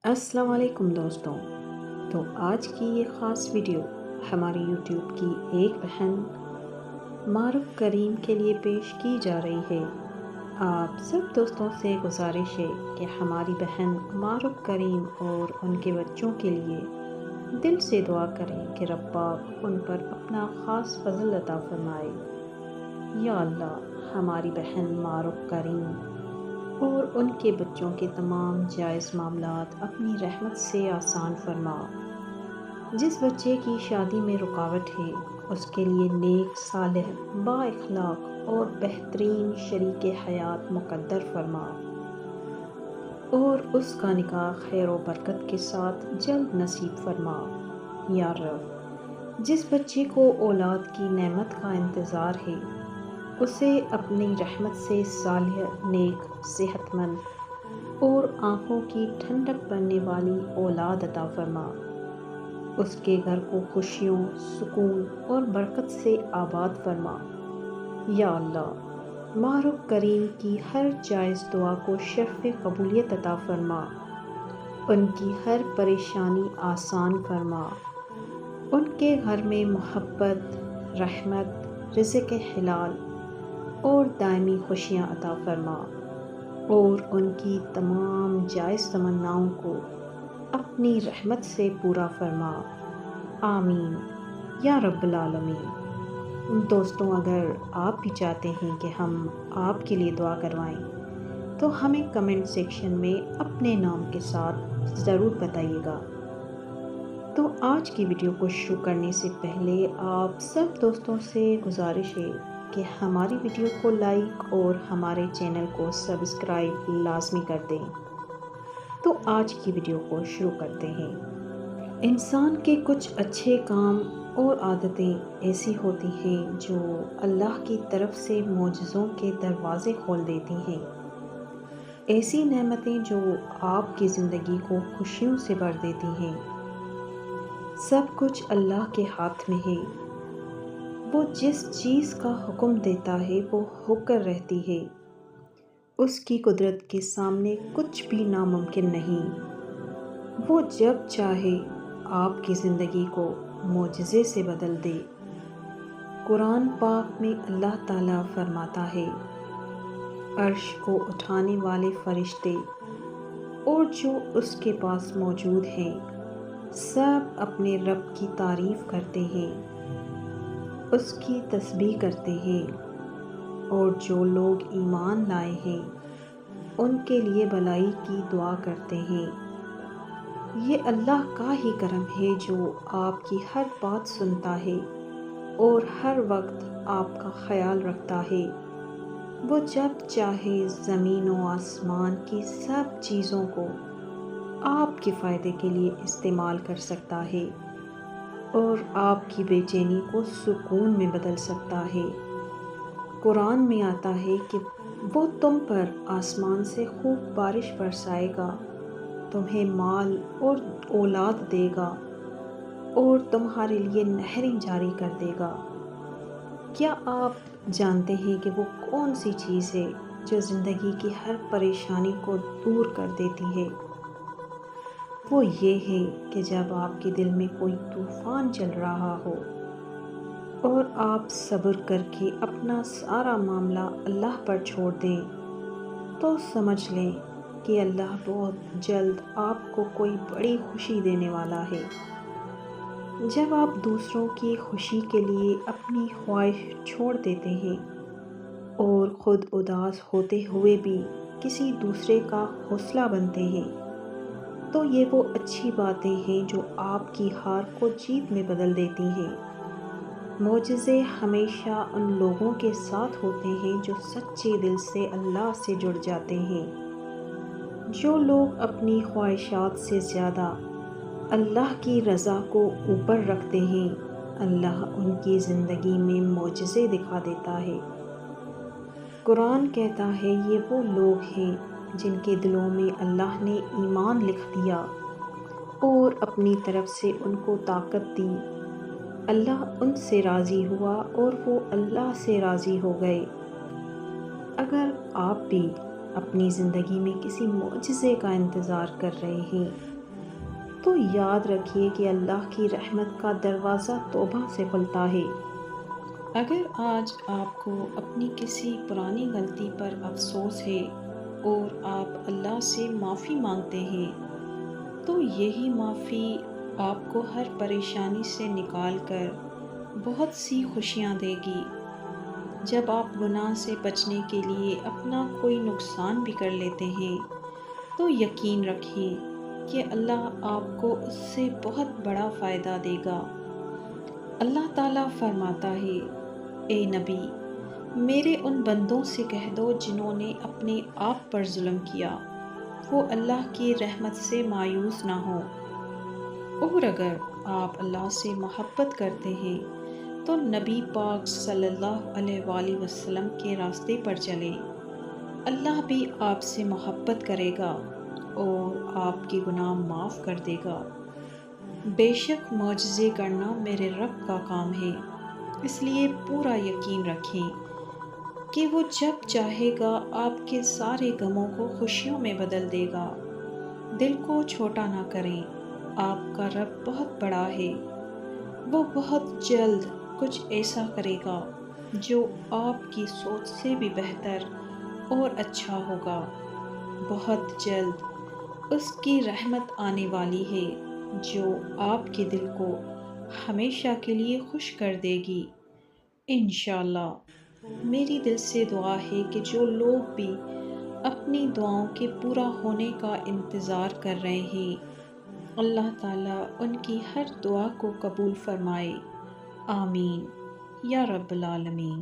السلام علیکم دوستوں، تو آج کی یہ خاص ویڈیو ہماری یوٹیوب کی ایک بہن معروف کریم کے لیے پیش کی جا رہی ہے۔ آپ سب دوستوں سے گزارش ہے کہ ہماری بہن معروف کریم اور ان کے بچوں کے لیے دل سے دعا کریں کہ رب پاک ان پر اپنا خاص فضل عطا فرمائے۔ یا اللہ، ہماری بہن معروف کریم اور ان کے بچوں کے تمام جائز معاملات اپنی رحمت سے آسان فرما۔ جس بچے کی شادی میں رکاوٹ ہے، اس کے لیے نیک، صالح، با اخلاق اور بہترین شریک حیات مقدر فرما اور اس کا نکاح خیر و برکت کے ساتھ جلد نصیب فرما۔ یا رب، جس بچے کو اولاد کی نعمت کا انتظار ہے، اسے اپنی رحمت سے صالح، نیک، صحت مند اور آنکھوں کی ٹھنڈک بننے والی اولاد عطا فرما۔ اس کے گھر کو خوشیوں، سکون اور برکت سے آباد فرما۔ یا اللہ، معروف کریم کی ہر جائز دعا کو شرف قبولیت عطا فرما، ان کی ہر پریشانی آسان فرما، ان کے گھر میں محبت، رحمت، رزق حلال اور دائمی خوشیاں عطا فرما اور ان کی تمام جائز تمناؤں کو اپنی رحمت سے پورا فرما۔ آمین یا رب العالمین۔ دوستوں، اگر آپ بھی چاہتے ہیں کہ ہم آپ کے لیے دعا کروائیں تو ہمیں کمنٹ سیکشن میں اپنے نام کے ساتھ ضرور بتائیے گا۔ تو آج کی ویڈیو کو شروع کرنے سے پہلے آپ سب دوستوں سے گزارش ہے کہ ہماری ویڈیو کو لائک اور ہمارے چینل کو سبسکرائب لازمی کر دیں۔ تو آج کی ویڈیو کو شروع کرتے ہیں۔ انسان کے کچھ اچھے کام اور عادتیں ایسی ہوتی ہیں جو اللہ کی طرف سے معجزوں کے دروازے کھول دیتی ہیں۔ ایسی نعمتیں جو آپ کی زندگی کو خوشیوں سے بھر دیتی ہیں۔ سب کچھ اللہ کے ہاتھ میں ہے۔ وہ جس چیز کا حکم دیتا ہے وہ ہو کر رہتی ہے۔ اس کی قدرت کے سامنے کچھ بھی ناممکن نہیں۔ وہ جب چاہے آپ کی زندگی کو معجزے سے بدل دے۔ قرآن پاک میں اللہ تعالیٰ فرماتا ہے، عرش کو اٹھانے والے فرشتے اور جو اس کے پاس موجود ہیں، سب اپنے رب کی تعریف کرتے ہیں، اس کی تسبیح کرتے ہیں، اور جو لوگ ایمان لائے ہیں ان کے لیے بھلائی کی دعا کرتے ہیں۔ یہ اللہ کا ہی کرم ہے جو آپ کی ہر بات سنتا ہے اور ہر وقت آپ کا خیال رکھتا ہے۔ وہ جب چاہے زمین و آسمان کی سب چیزوں کو آپ کے فائدے کے لیے استعمال کر سکتا ہے اور آپ کی بے چینی کو سکون میں بدل سکتا ہے۔ قرآن میں آتا ہے کہ وہ تم پر آسمان سے خوب بارش برسائے گا، تمہیں مال اور اولاد دے گا اور تمہارے لیے نہریں جاری کر دے گا۔ کیا آپ جانتے ہیں کہ وہ کون سی چیز ہے جو زندگی کی ہر پریشانی کو دور کر دیتی ہے؟ وہ یہ ہے کہ جب آپ کے دل میں کوئی طوفان چل رہا ہو اور آپ صبر کر کے اپنا سارا معاملہ اللہ پر چھوڑ دیں، تو سمجھ لیں کہ اللہ بہت جلد آپ کو کوئی بڑی خوشی دینے والا ہے۔ جب آپ دوسروں کی خوشی کے لیے اپنی خواہش چھوڑ دیتے ہیں اور خود اداس ہوتے ہوئے بھی کسی دوسرے کا حوصلہ بنتے ہیں، تو یہ وہ اچھی باتیں ہیں جو آپ کی ہار کو جیت میں بدل دیتی ہیں۔ معجزے ہمیشہ ان لوگوں کے ساتھ ہوتے ہیں جو سچے دل سے اللہ سے جڑ جاتے ہیں۔ جو لوگ اپنی خواہشات سے زیادہ اللہ کی رضا کو اوپر رکھتے ہیں، اللہ ان کی زندگی میں معجزے دکھا دیتا ہے۔ قرآن کہتا ہے، یہ وہ لوگ ہیں جن کے دلوں میں اللہ نے ایمان لکھ دیا اور اپنی طرف سے ان کو طاقت دی۔ اللہ ان سے راضی ہوا اور وہ اللہ سے راضی ہو گئے۔ اگر آپ بھی اپنی زندگی میں کسی معجزے کا انتظار کر رہے ہیں تو یاد رکھیے کہ اللہ کی رحمت کا دروازہ توبہ سے کھلتا ہے۔ اگر آج آپ کو اپنی کسی پرانی غلطی پر افسوس ہے اور آپ اللہ سے معافی مانگتے ہیں، تو یہی معافی آپ کو ہر پریشانی سے نکال کر بہت سی خوشیاں دے گی۔ جب آپ گناہ سے بچنے کے لیے اپنا کوئی نقصان بھی کر لیتے ہیں، تو یقین رکھیں کہ اللہ آپ کو اس سے بہت بڑا فائدہ دے گا۔ اللہ تعالیٰ فرماتا ہے، اے نبی، میرے ان بندوں سے کہہ دو جنہوں نے اپنے آپ پر ظلم کیا، وہ اللہ کی رحمت سے مایوس نہ ہوں۔ اور اگر آپ اللہ سے محبت کرتے ہیں تو نبی پاک صلی اللہ علیہ وآلہ وسلم کے راستے پر چلیں۔ اللہ بھی آپ سے محبت کرے گا اور آپ کے گناہ معاف کر دے گا۔ بے شک معجزے کرنا میرے رب کا کام ہے، اس لیے پورا یقین رکھیں کہ وہ جب چاہے گا آپ کے سارے غموں کو خوشیوں میں بدل دے گا۔ دل کو چھوٹا نہ کریں، آپ کا رب بہت بڑا ہے، وہ بہت جلد کچھ ایسا کرے گا جو آپ کی سوچ سے بھی بہتر اور اچھا ہوگا۔ بہت جلد اس کی رحمت آنے والی ہے جو آپ کے دل کو ہمیشہ کے لیے خوش کر دے گی، انشاءاللہ۔ میری دل سے دعا ہے کہ جو لوگ بھی اپنی دعاؤں کے پورا ہونے کا انتظار کر رہے ہیں، اللہ تعالیٰ ان کی ہر دعا کو قبول فرمائے، آمین یا رب العالمین۔